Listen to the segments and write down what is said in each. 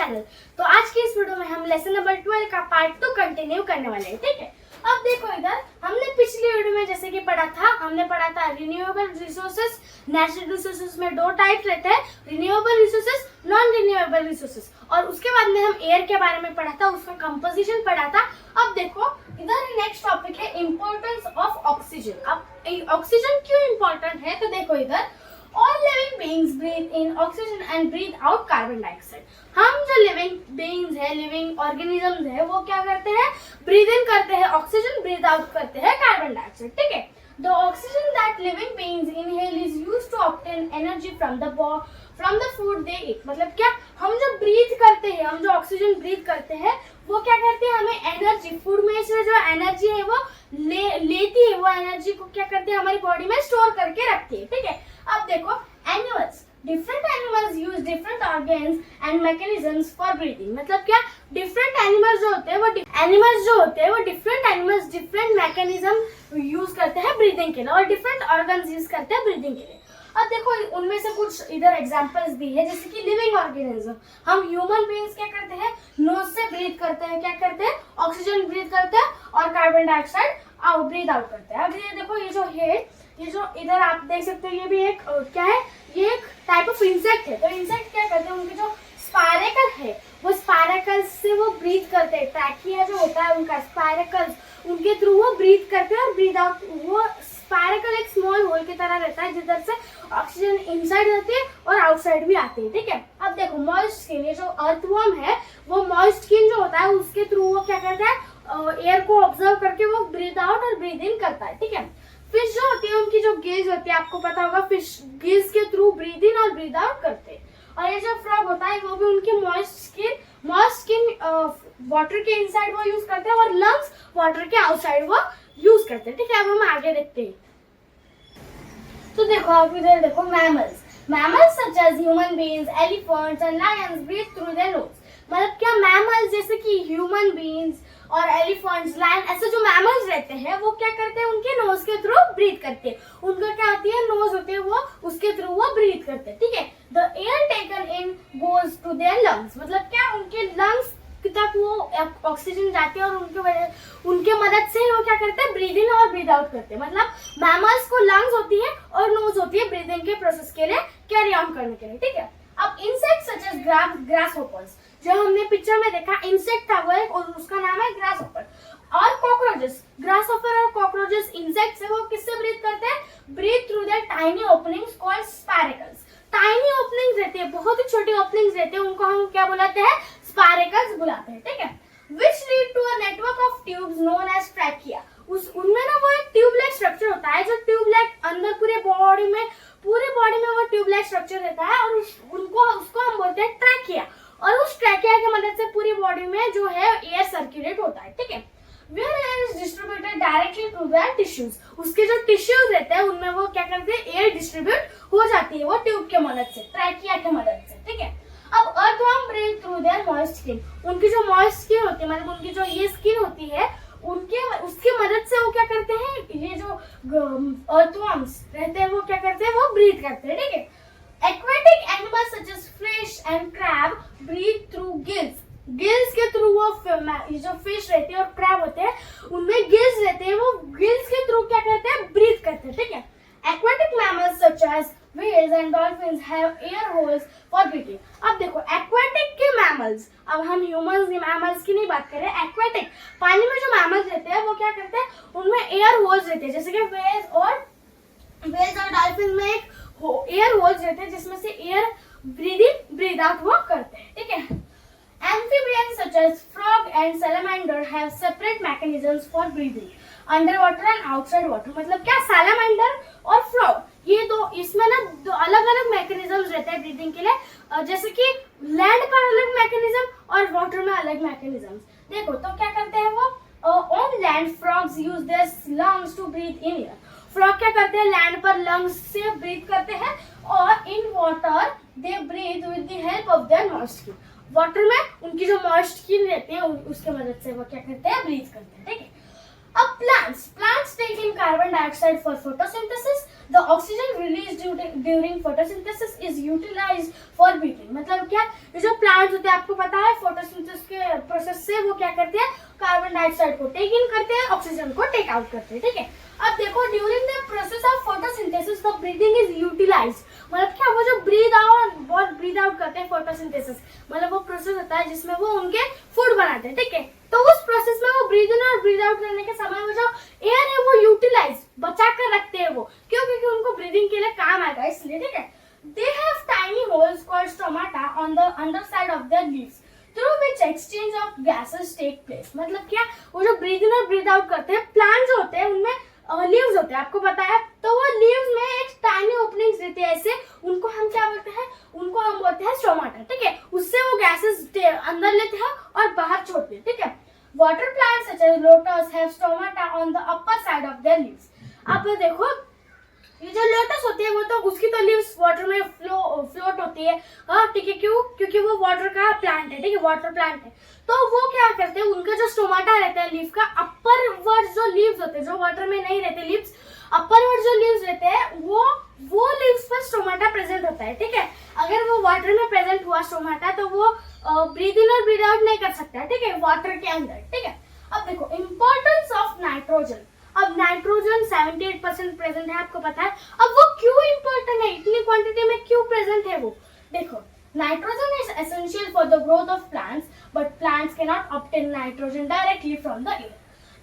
Channel. तो आज की इस वीडियो में हम लेसन नंबर 12 का पार्ट 2 कंटिन्यू करने वाले हैं। ठीक है, अब देखो इधर हमने पिछली वीडियो में जैसे कि हमने पढ़ा था रिन्यूएबल रिसोर्सेज। नेचुरल रिसोर्सेज में दो टाइप रहते हैं, renewable resources, non renewable resources. और उसके बाद में हम एयर के बारे में पढ़ा था, उसका कंपोजिशन पढ़ा था। अब देखो इधर नेक्स्ट टॉपिक है इम्पोर्टेंस ऑफ ऑक्सीजन। अब ऑक्सीजन क्यों इम्पोर्टेंट है, तो देखो इधर All living beings breathe in oxygen and breathe out carbon dioxide. हम जो living beings है, living organisms है, वो क्या करते हैं, breathe in करते हैं ऑक्सीजन, breathe out करते हैं कार्बन डाइऑक्साइड। ठीक है, the oxygen that living beings inhale is used to obtain energy from the food they eat. मतलब क्या, हम जो breathe करते हैं, हम जो ऑक्सीजन breathe करते हैं, वो क्या करते हैं, हमें एनर्जी, फूड में से जो एनर्जी है वो लेती है, वो एनर्जी को क्या करते हैं, हमारी बॉडी में स्टोर करके रखती है। ठीक है, अब देखो animals, different animals use different organs and mechanisms for breathing. मतलब क्या, डिफरेंट एनिमल्स जो होते हैं वो डिफरेंट मैकेनिज्म यूज करते हैं ब्रीदिंग के लिए, और डिफरेंट ऑर्गन्स यूज करते हैं ब्रीदिंग के लिए। अब देखो उनमें से कुछ इधर एग्जांपल्स दी है, जैसे कि लिविंग ऑर्गेनिज्म। हम ह्यूमन बीइंग्स क्या करते हैं, नोज से ब्रीथ करते हैं, क्या करते हैं, ऑक्सीजन ब्रीथ करते हैं और कार्बन डाइऑक्साइड ब्रीथ आउट करते हैं। अब ये देखो, ये जो हेड, ये जो इधर आप देख सकते हो, ये भी एक क्या है, ये एक टाइप ऑफ इंसेक्ट है। तो इंसेक्ट क्या करते हैं, उनके जो स्पाइरेकल है, वो स्पाइरेकल्स से वो ब्रीथ करते हैं। ट्रैकिया जो होता है उनका, स्पाइरेकल्स, उनके थ्रू वो ब्रीथ करते हैं और ब्रीथ आउट। वो स्पाइरेकल एक स्मॉल होल की तरह रहता है, जिधर से ऑक्सीजन इनसाइड रहती है और आउटसाइड भी आती है। ठीक है, अब देखो मॉइस्ट स्किन, ये जो अर्थवर्म है, वो मॉइस्ट स्किन जो होता है उसके थ्रू वो क्या करता है, एयर को ऑब्जर्व करके वो ब्रीथ आउट और ब्रीथ इन करता है। ठीक है, फिश जो होती है, उनकी जो गिल्स होती है, आपको पता होगा, फिश गिल्स के थ्रू ब्रीथ इन और ब्रीथ आउट करते हैं। और ये जो फ्रॉग होता है, वो भी उनकी मॉइस्ट स्किन वाटर के इनसाइड वो यूज करते हैं और लंग्स वाटर के आउटसाइड वो यूज करते हैं। ठीक है, अब हम आगे देखते हैं। तो देखो आप इधर देखो, mammals such as human beings, elephants and lions breathe through their nose. मतलब क्या, मैमल्स जैसे कि ह्यूमन बीइंग्स और एलिफेंट्स, लायन, ऐसे जो मैमल्स रहते हैं वो क्या करते हैं, उनके नोज के थ्रू ब्रीथ करते हैं। उनका क्या होती है, नोज होते हैं, वो उसके थ्रू वो ब्रीथ करते हैं। ठीक है, the air taken in goes to their lungs. मतलब क्या, उनके लंग्स तक वो ऑक्सीजन जाती है और उनके मदद से वो क्या करते हैं, ब्रीथ इन और ब्रीथ आउट करते हैं। मतलब मैमल्स को लंग्स होती है और नोज होती है ब्रीदिंग के प्रोसेस के लिए, कैरी ऑन करने के लिए। ठीक है, अब insect such as grasshoppers, जो हमने पिक्चर में देखा इंसेक्ट था, वो एक, और उसका नाम है ग्रास होपर। और कॉकरोचेस, ग्रास होपर और कॉकरोचेस इंसेक्ट्स है, वो किससे ब्रीथ करते हैं, breathe through their tiny openings called spiracles. Tiny openings रहती है, बहुत ही छोटी ओपनिंग्स रहती है, उनको हम क्या बुलाते हैं, स्पाइरेकल्स बुलाते हैं। ठीक है, which lead to a network of tubes known as trachea. उनमें ना वो एक ट्यूब लाइक स्ट्रक्चर होता है, जो ट्यूब लाइक अंदर पूरे बॉडी में वो ट्यूब लाइक स्ट्रक्चर रहता है, और उसको हम बोलते हैं ट्रैकिया। और उस ट्रैकिया की मदद से पूरी बॉडी में जो है एयर सर्कुलेट होता है। ठीक है, where air is distributed directly to the tissues. उसके जो टिश्यूज रहते हैं उनमें वो क्या करते हैं, एयर डिस्ट्रीब्यूट हो जाती है वो ट्यूब के मदद से, ट्रैकिया के मदद से। ठीक है, अब earthworm breathe through their moist skin. उनकी जो मॉइस्ट स्किन होती है, मतलब उनकी जो ये स्किन होती है, उसकी मदद से वो क्या करते हैं, ये जो अर्थवर्म्स रहते हैं वो क्या करते हैं, वो ब्रीथ करते हैं। ठीक है, aquatic animals such as fish and crab breathe through gills के थ्रू वो जो फिश रहती है और क्रैब होते हैं, उनमें गिल्स रहते हैं, वो गिल्स के थ्रू क्या करते हैं, ब्रीथ करते हैं। ठीक है, aquatic mammals such as whales and dolphins have air holes for breathing. अब देखो एक्वेटिक के मैमल्स, अब हम ह्यूमंस मैमल्स की नहीं बात कर रहे हैं, एक्वेटिक पानी में जो मैमल्स रहते हैं वो क्या करते हैं, उनमें एयर होल्स रहते हैं, जैसे कि वेल्स और डॉल्फिन में एक एयर होल्स रहते हैं, जिसमें से एयर ब्रीथ इन ब्रीथ आउट वो करते हैं। ठीक है, amphibians such as frog and salamander have separate mechanisms for breathing underwater and outside water. मतलब क्या, salamander और frog, ये दो, इसमें ना दो अलग अलग मैकेनिज्म्स रहते हैं ब्रीदिंग के लिए, जैसे कि लैंड पर अलग मैकेनिज्म और वाटर में अलग मैकेनिज्म्स। देखो तो क्या करते हैं वो, on land frogs use their lungs to breathe in air. Frog क्या करते हैं, लैंड पर लंग्स से ब्रीथ करते हैं, और in water they breathe with the help of their moist skin. Water में उनकी जो मॉइस्ट स्किन रहती है उसके मदद से वो क्या करते हैं, ब्रीथ करते हैं। ठीक है, अब plants take in carbon dioxide for photosynthesis. The oxygen released during photosynthesis is utilized for breathing. मतलब क्या, ये जो प्लांट्स होते हैं आपको पता है फोटोसिंथेसिस के प्रोसेस से वो क्या करते हैं, कार्बन डाइऑक्साइड को टेक इन करते हैं, ऑक्सीजन को टेक आउट करते हैं, ठीक है। अब देखो during the process of photosynthesis the breathing is utilised, मतलब क्या वो जो ब्रीद आउट करते हैं फोटोसिंथेसिस, मतलब वो प्रोसेस होता है जिसमें वो उनके फूड बनाते हैं, ठीक है। तो उस प्रोसेस में वो ब्रीद इन और ब्रीद आउट करने के समय वो जो एयर है वो यूटिलाइज बचा कर रखते हैं वो, क्यों, क्योंकि उनको ब्रीदिंग के लिए काम आएगा इसलिए, ठीक है। They have tiny holes called stomata on the underside of their leaves through which exchange of gases take place, मतलब क्या वो जो ब्रीद इन और ब्रीद आउट करते हैं, प्लांट जो होते हैं उनमें लीव्स होते हैं आपको पता है, तो वो लीव्स में एक टाइनी ओपनिंग्स रहती है ऐसे, उनको हम क्या बोलते हैं, उनको हम बोलते हैं स्टोमाटा, ठीक है। उससे वो गैसेस अंदर लेते हैं और बाहर छोड़ते हैं, ठीक है। Water plants such as lotus have stomata on the upper side of their leaves. आप देखो ये जो लोटस होती है वो तो उसकी तो लीव्स वाटर में फ्लोट होती है, हाँ ठीक है, क्यों, क्योंकि वो वाटर का प्लांट है, ठीक है, वाटर प्लांट है। तो वो क्या करते हैं, उनका जो स्टोमाटा रहता है लीफ का, अपर वर्ड जो लीव्स होते हैं जो वाटर में नहीं रहते लीव्स, अपर वर्ड जो लीव्स रहते हैं वो लीव्स पर स्टोमाटा प्रेजेंट होता है, ठीक है। अगर वो वाटर में प्रेजेंट हुआ स्टोमाटा तो वो ब्रीद इन और ब्रीद आउट नहीं कर सकता है, ठीक है, वाटर के अंदर, ठीक है। अब देखो इंपॉर्टेंस ऑफ नाइट्रोजन, अब नाइट्रोजन 78% प्रेजेंट है आपको पता है। अब वो क्यों इंपॉर्टेंट है, इतनी क्वांटिटी में क्यों प्रेजेंट है वो, देखो nitrogen is essential for the growth of plants but plants can not obtain nitrogen directly from the air.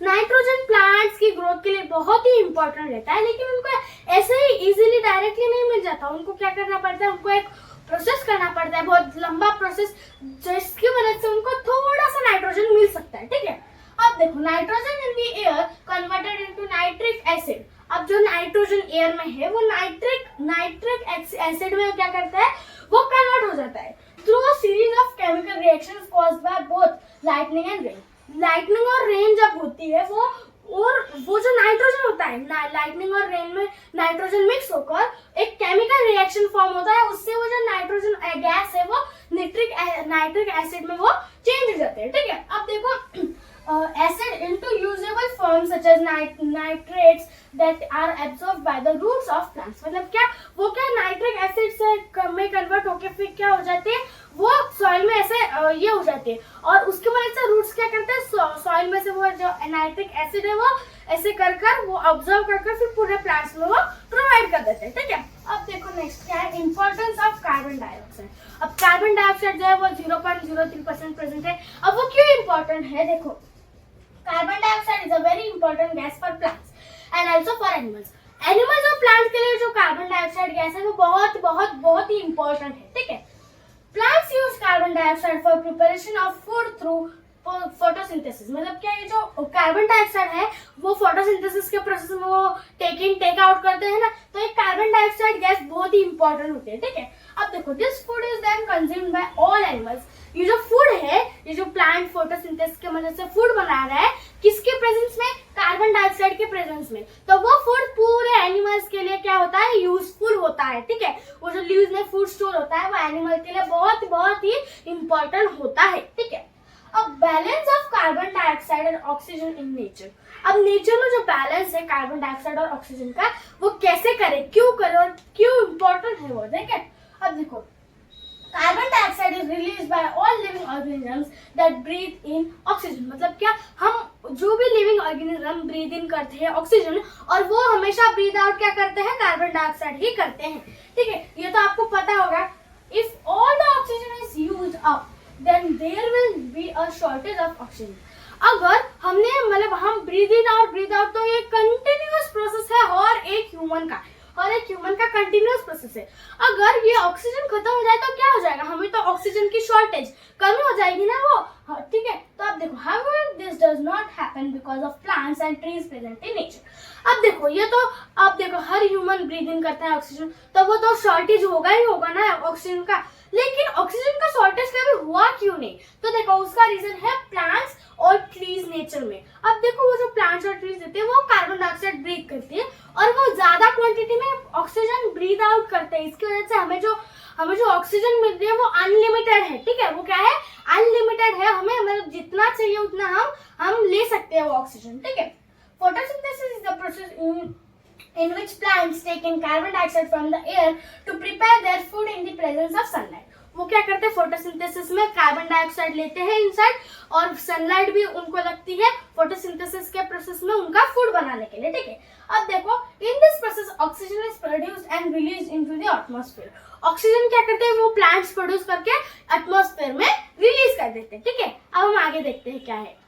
Nitrogen plants की ग्रोथ के लिए बहुत ही इंपॉर्टेंट रहता है, लेकिन उनको ऐसे ही इजीली डायरेक्टली नहीं मिल जाता, उनको क्या करना पड़ता है, उनको एक प्रोसेस करना पड़ता है, बहुत लंबा प्रोसेस, जिसकी मदद से उनको थोड़ा सा नाइट्रोजन मिल सकता है, ठीक है। अब देखो nitrogen in the air converted into nitric acid, अब जो नाइट्रोजन एयर में है वो नाइट्रिक एसिड में क्या करता है, वो कन्वर्ट हो जाता है through a series of chemical reactions caused by both lightning and rain. Lightning और रेन जब होती है वो जो नाइट्रोजन होता है, लाइटनिंग और रेन में नाइट्रोजन मिक्स होकर एक केमिकल रिएक्शन फॉर्म होता है, उससे वो जो नाइट्रोजन गैस है वो नाइट्रिक एसिड में वो चेंज हो जाते हैं, ठीक है। अब देखो acid into usable forms such as nitrates that are absorbed by the roots of plants, मतलब क्या वो क्या नाइट्रिक एसिड से में कन्वर्ट होके फिर क्या हो जाते हैं, वो सॉइल में ऐसे ये हो जाते हैं और उसकी वजह से रूट्स क्या करते हैं, सॉइल में से वो जो नाइट्रिक एसिड है वो ऐसे कर वो ऑब्जर्व कर फिर पूरे प्लांट्स में वो प्रोवाइड कर देते हैं, ठीक है। अब देखो नेक्स्ट क्या है, इंपॉर्टेंस ऑफ कार्बन डाइऑक्साइड। अब कार्बन डाइऑक्साइड जो है वो 0.03% प्रेजेंट है। अब वो क्यों इंपॉर्टेंट है, देखो carbon dioxide is a very important gas for plants and also for animals. Animals और प्लांट्स के लिए जो कार्बन डाइऑक्साइड गैस है वो बहुत ही इंपॉर्टेंट है, ठीक है। Plants use carbon dioxide for preparation of food through photosynthesis, मतलब क्या ये जो कार्बन डाइऑक्साइड है वो फोटोसिंथेसिस के प्रोसेस में वो टेक इन टेक आउट करते हैं ना, तो ये कार्बन डाइऑक्साइड गैस बहुत ही इंपॉर्टेंट होती है, ठीक है। अब देखो this food is then consumed by all animals, ये जो फूड है, ये जो प्लांट फोटोसिंथेसिस के मदद से फूड बना रहा है, किसके प्रेजेंस में, कार्बन डाइऑक्साइड के प्रेजेंस में, तो वो फूड पूरे एनिमल्स के लिए क्या होता है, यूजफुल होता है, ठीक है। वो जो लीव्स में फूड स्टोर होता है वो एनिमल के लिए बहुत ही इंपॉर्टेंट होता है, ठीक है। अब balance of carbon dioxide and oxygen in nature, अब नेचर में जो बैलेंस है कार्बन डाइऑक्साइड और ऑक्सीजन का वो कैसे करे, क्यों करे और क्यों इंपॉर्टेंट है वो, ठीक है। अब देखो carbon dioxide is release by all living organisms that breathe in oxygen, मतलब क्या हम जो भी लिविंग ऑर्गेनिज्म ब्रीथ इन करते हैं ऑक्सीजन और वो हमेशा ब्रीथ आउट क्या करते हैं, कार्बन डाइऑक्साइड ही करते हैं, ठीक है। ये तो आपको पता होगा। If all the oxygen is used up then there will be a shortage of oxygen। अगर हमने मतलब हम ब्रीद इन और ब्रीद आउट, तो ये कंटिन्यूअस प्रोसेस है और एक ह्यूमन का कंटिन्यूअस प्रोसेस है। अगर ये ऑक्सीजन खत्म हो जाए तो क्या हो जाएगा, हमें तो ऑक्सीजन की शॉर्टेज कमी हो जाएगी ना वो, ठीक है। तो अब देखो however this does not happen because of plants and trees present in nature। अब देखो ये तो अब देखो हर ह्यूमन ब्रीद इन करता है ऑक्सीजन, तो वो तो शॉर्टेज होगा ही होगा ना ऑक्सीजन का, लेकिन ऑक्सीजन का शॉर्टेज कभी हुआ क्यों नहीं, तो देखो उसका रीजन है प्लांट्स और ट्रीज नेचर में। अब देखो वो जो प्लांट्स और ट्रीज देते हैं वो कार्बन डाइऑक्साइड ब्रीथ करती है और वो ज्यादा क्वांटिटी में ऑक्सीजन ब्रीथ आउट करते हैं, इसकी वजह से हमें जो ऑक्सीजन मिल रही है वो अनलिमिटेड है, ठीक है। वो क्या है, अनलिमिटेड है, हमें मतलब जितना चाहिए उतना हम ले सकते हैं वो ऑक्सीजन, ठीक है। Photosynthesis is the process in which plants take in carbon dioxide from the air to prepare their food in the presence of sunlight। वो क्या करते हैं, फोटोसिंथेसिस में कार्बन डाइऑक्साइड लेते हैं इनसाइड, और सनलाइट भी उनको लगती है फोटोसिंथेसिस के प्रोसेस में उनका फूड बनाने के लिए, ठीक है। अब देखो, in this process oxygen is produced and released into the atmosphere. Oxygen क्या करते हैं, वो प्लांट्स प्रोड्यूस करके एटमॉस्फेयर में रिलीज कर देते हैं, ठीक है। अब हम आगे देखते हैं क्या है।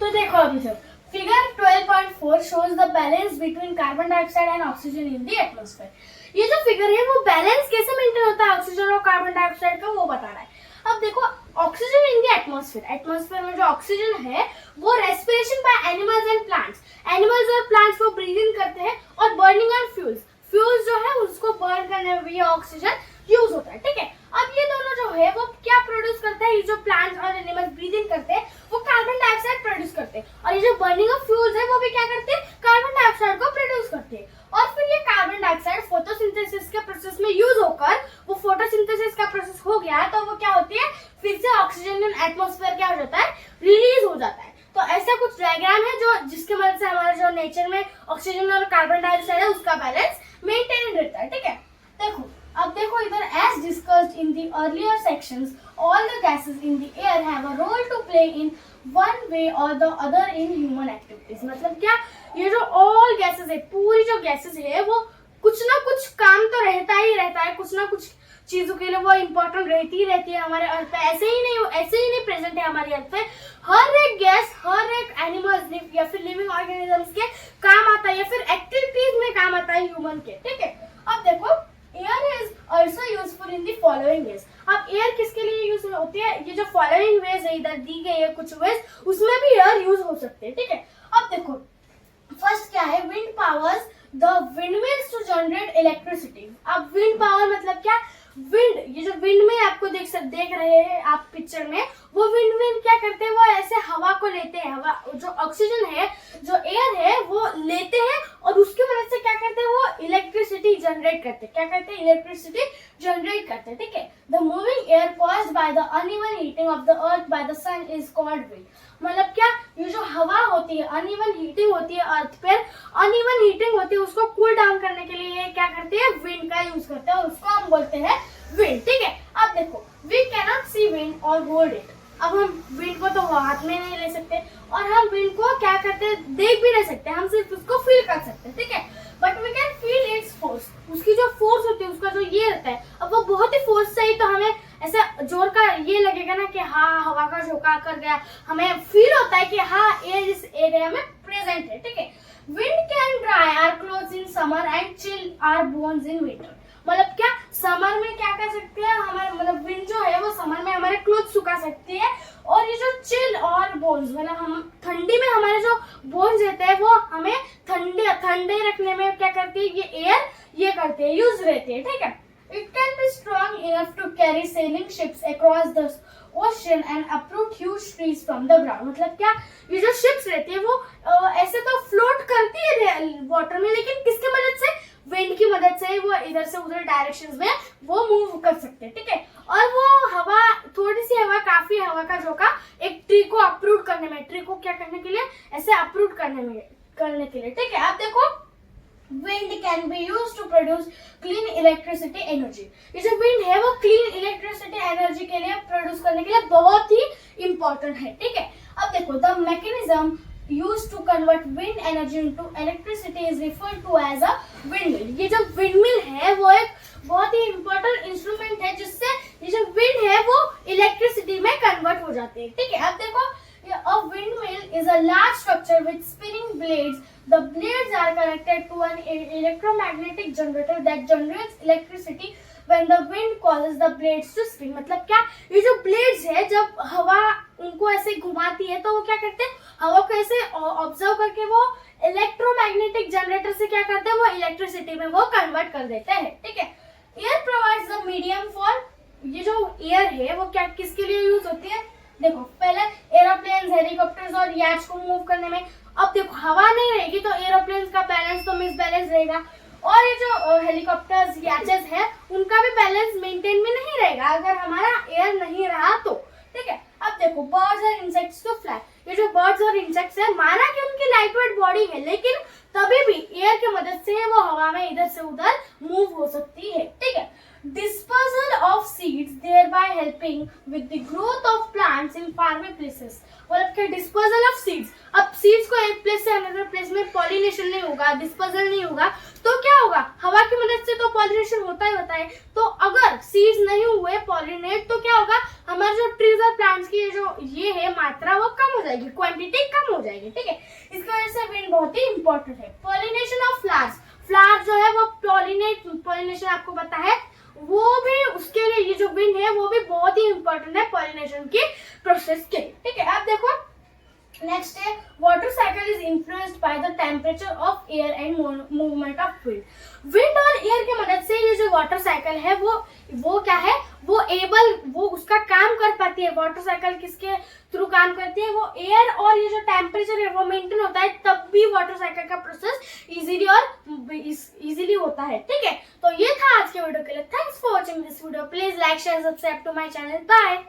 तो देखो अभी जब figure 12.4 shows the balance between carbon dioxide and oxygen in the atmosphere। ये जो फिगर है वो बैलेंस कैसे मेंटेन होता है ऑक्सीजन और कार्बन डाइऑक्साइड का, वो बता रहा है। अब देखो, oxygen in the atmosphere, atmosphere में जो ऑक्सीजन है वो respiration by animals and plants, animals और प्लांट्स वो ब्रीथ इन करते हैं, और बर्निंग ऑन फ्यूल्स, फ्यूल्स जो है उसको बर्न करने में भी ऑक्सीजन यूज होता है, ठीक है। अब ये दोनों जो है वो क्या प्रोड्यूस करता है, ये जो प्लांट्स और एनिमल्स ब्रीथ इन करते हैं वो कार्बन डाइऑक्साइड प्रोड्यूस करते हैं, और ये जो बर्निंग ऑफ फ्यूल्स है वो भी क्या करते हैं, कार्बन डाइऑक्साइड को प्रोड्यूस करते हैं। और फिर ये कार्बन डाइऑक्साइड फोटोसिंथेसिस के प्रोसेस में यूज होकर, वो फोटोसिंथेसिस का प्रोसेस हो गया तो वो क्या होती है, फिर से ऑक्सीजन इन एटमॉस्फेयर क्या हो जाता है, रिलीज हो जाता है। तो ऐसा कुछ डायग्राम है जो जिसके मदद से हमारे जो नेचर में ऑक्सीजन और कार्बन डाइऑक्साइड है उसका बैलेंस मेंटेन रहता है, ठीक है। देखो, अब देखो इधर, as discussed in the earlier sections, all the gases in the air have a role to play in one way or the other in human activities. मतलब क्या, ये जो ऑल गैसेस है, पूरी जो गैसेस है वो कुछ ना कुछ काम तो रहता ही रहता है, कुछ ना कुछ चीजों के लिए वो इम्पोर्टेंट रहती है हमारे अर्थ पे। ऐसे ही नहीं प्रेजेंट है हमारी अर्थ पे। हर एक गैस, हर एक एनिमल्स या फिर लिविंग ऑर्गेनिजम्स के काम आता है, या फिर एक्टिविटीज में काम आता है ह्यूमन के, ठीक है। अब देखो, air is also useful in the following veg. अब एयर किसके लिए यूज होती है, ये जो फॉलोइंग वेज है इधर दी गई है कुछ वेज, उसमें भी एयर यूज हो सकते हैं, ठीक है। अब देखो, फर्स्ट क्या है, wind powers the windmills to generate electricity. अब विंड पावर मतलब क्या, विंड, ये जो विंड में आपको देख रहे हैं आप पिक्चर में, वो विंड में क्या करते हैं, वो ऐसे हवा को लेते हैं, हवा जो ऑक्सीजन है, जो एयर है वो लेते हैं, और उसकी मदद से क्या करते हैं, वो इलेक्ट्रिसिटी जनरेट करते हैं। क्या करते हैं, इलेक्ट्रिसिटी जनरेट करते हैं, ठीक है। The moving air caused by the uneven heating of the earth by the sun is called wind. मतलब क्या, ये जो हवा होती है, अनइवन हीटिंग होती है अर्थ पर, अनइवन हीटिंग होती है, उसको कूल डाउन करने के लिए क्या करते हैं, विंड का यूज करते हैं, और उसको हम बोलते हैं विंड, ठीक है। अब देखो, वी कैनॉट सी विंड और होल्ड इट। अब हम विंड को तो हाथ में नहीं ले सकते, और हम विंड को क्या करते हैं, देख भी नहीं सकते, हम सिर्फ उसको फील कर सकते हैं, ठीक है। But we can feel its force, उसकी जो फोर्स होती है, उसका जो ये रहता है, अब वो बहुत ही फोर्स से ही तो हमें ऐसे जोर का ये लगेगा ना कि हाँ हवा का झोंका कर गया, हमें फील होता है कि हाँ एयर इस एरिया में प्रेजेंट है, ठीक है। Wind can dry our clothes in summer and chill our bones in winter. मतलब क्या, समर में क्या कर सकते हैं हमारे, मतलब विंड जो है वो समर में हमारे क्लोथ सुखा सकती है, और ये जो चिल और बोन्स, मतलब हम ठंडी में हमारे जो बोन्स रहते हैं वो हमें ठंडे रखने में क्या करती है, ये एयर ये करते हैं, यूज रहती है, ठीक है। It can be strong enough to carry sailing ships across the ocean and uproot huge trees from the ground. मतलब क्या, ये जो शिप्स रहती है वो ऐसे तो फ्लोट करती है वाटर में, लेकिन किसकी मदद से, विंड की मदद से वो इधर से उधर डायरेक्शंस में वो मूव कर सकते हैं, ठीक है। और वो हवा, थोड़ी सी हवा, काफी हवा का झोंका एक ट्री को अप्रूट करने में, ट्री को क्या करने के लिए, ऐसे अप्रूट करने के लिए, ठीक है। अब देखो, wind can be used to produce clean electricity energy. ये जो विंड है वो क्लीन इलेक्ट्रिसिटी एनर्जी के लिए प्रोड्यूस करने के लिए बहुत ही इंपॉर्टेंट है, ठीक है। अब देखो, the mechanism used to convert wind energy into electricity is referred to as a windmill। ये जो windmill है वो एक बहुत ही important इंस्ट्रूमेंट है जिससे ये जो wind है वो इलेक्ट्रिसिटी में कन्वर्ट हो जाती है, ठीक है। अब देखो, a windmill is a large structure with spinning blades. The blades are connected to an electromagnetic generator that generates electricity when the wind causes the blades to spin। मतलब क्या, ये जो blades है, जब हवा उनको ऐसे घुमाती है तो वो क्या करते हैं, हवा को ऐसे ऑब्जर्व करके वो इलेक्ट्रोमैग्नेटिक जनरेटर से क्या करते हैं, वो इलेक्ट्रिसिटी में वो कन्वर्ट कर देते हैं, ठीक है। Air provides the medium for, ये जो एयर है वो क्या किसके लिए यूज होती है, देखो पहले एरोप्लेन, हेलीकॉप्टर्स और याच को मूव करने में। अब देखो, हवा नहीं रहेगी तो एरोप्लेन का बैलेंस तो मिसबैलेंस रहेगा, और ये जो हेलीकॉप्टर्स, याचेस है, उनका भी बैलेंस मेंटेन में नहीं रहेगा अगर हमारा एयर नहीं रहा तो, ठीक है। अब देखो, बर्ड्स और इंसेक्ट्स टू फ्लाई। ये जो बर्ड्स और इंसेक्ट्स है, माना कि उनकी लाइट वेट बॉडी है, लेकिन तभी भी एयर की मदद से वो हवा में इधर से उधर मूव हो सकती है, ठीक है। dispersal of seeds thereby helping with the growth of plants in faraway places. मतलब कि डिस्पर्सल ऑफ सीड्स, अब सीड्स को एक प्लेस से अनदर प्लेस में पॉलिनेशन नहीं होगा, डिस्पर्सल नहीं होगा, तो क्या होगा, हवा की मदद से तो पॉलिनेशन होता ही होता है। तो अगर सीड्स नहीं हुए पॉलिनेट तो क्या होगा, हमारे जो ट्रीज और प्लांट्स की जो ये है मात्रा वो कम हो जाएगी, क्वांटिटी कम हो जाएगी, ठीक है। इसकी वजह से विंड बहुत ही इंपॉर्टेंट है। पॉलिनेशन ऑफ फ्लावर्स, फ्लावर जो है वो पॉलिनेशन आपको पता है, वो भी उसके लिए ये जो विंड है वो भी बहुत ही इंपॉर्टेंट है पॉलिनेशन की प्रोसेस के, ठीक है। अब देखो नेक्स्ट है water cycle is influenced by the temperature of air and movement of wind. Wind और एयर की मदद से ये जो वाटर साइकिल है वो क्या है, वो उसका काम कर पाती है। वाटर साइकिल किसके थ्रू काम करती है, वो एयर और ये जो टेम्परेचर है वो मेंटेन होता है, तब भी वाटर साइकिल का प्रोसेस इजीली होता है, ठीक है। तो ये था आज के वीडियो के लिए। Thanks for watching this video. Please like share subscribe to my channel. Bye.